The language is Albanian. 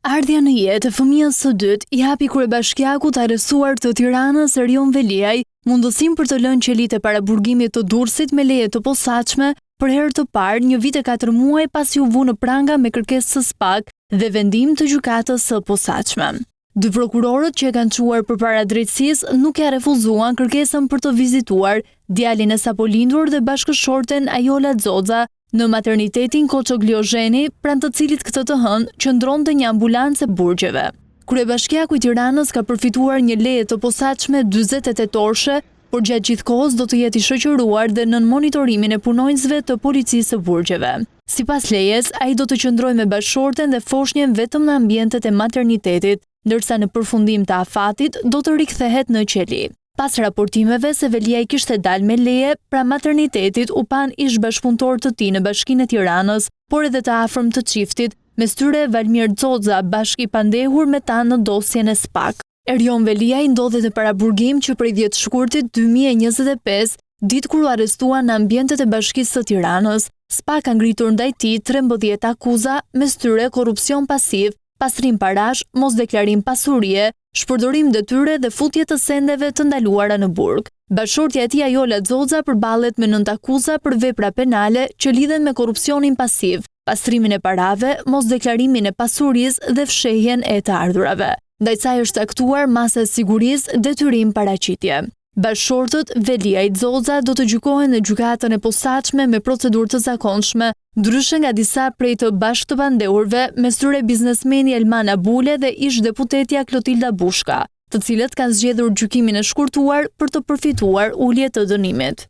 Ardhja në jetë e fëmijës së dytë i hapi kryebashkiakut arrestuar të Tiranës Erion Veliaj mundësinë për të lënë qelitë e paraburgimit të Durrësit me leje të posaçme për herë të parë 1 vit e 4 muaj pasi u vu në pranga me kërkesë së SPAK dhe vendim të gjykatës së posaçme. Dy prokurorët që e kanë çuar përpara drejtësisë nuk ja refuzuan kërkesën për të vizituar djalin e sapo lindur dhe bashkëshorten Ajola Xoxa në maternitetin Koço Gliozheni, pranë të cilit këtë të hënë qëndronte një ambulancë e burgjeve. Kryebashkiaku i Tiranës ka përfituar një leje të posaçme 48 orëshe, por gjatë gjithë kohës do të jetë i shoqëruar dhe nën monitorimin e punonjësve të policisë së burgjeve. Sipas lejes, ai do të qëndrojë me bashkëshorten dhe foshnjën vetëm në ambientet e maternitetit, ndërsa në përfundim të afatit do të rikthehet në qeli. Pas raportimeve se Veliaj kishte dalë me leje, pra maternitetit u pan ish bashkëpunëtor të tij në Bashkinë e Tiranës, por edhe të afërm të çiftit, mes tyre Valmir Xoxa, bashkë i pandehur me ta në dosjen e SPAK. Erion Veliaj ndodhet në paraburgim që prej 10 shkurtit 2025, ditë kur u arrestua në ambientet e Bashkisë së Tiranës. SPAK ka ngritur ndaj tij 13 akuza, mes tyre korrupsion pasiv, pastrim parash, mosdeklarim pasurie, shpërdorim detyre dhe futje të sendeve të ndaluara në burg. Bashkëshortja e tij Ajola Xoxa përballet me 9 akuza për vepra penale që lidhen me korrupsionin pasiv, pastrimin e parave, mosdeklarimin e pasurisë dhe fshehjen e të ardhurave. Ndaj saj është caktuar masa e sigurisë, detyrim paraqitje. Bashkëshortët Veliaj Xoxa do të gjykohen në gjykatën e posaçme me procedurë të zakonshme, ndryshe nga disa prej të bashkë të pandehurve, mes tyre biznesmeni Elman Abule dhe ish deputetja Klotilda Bushka, të cilët kanë zgjedhur gjykimin e shkurtuar për të përfituar ulje të dënimit.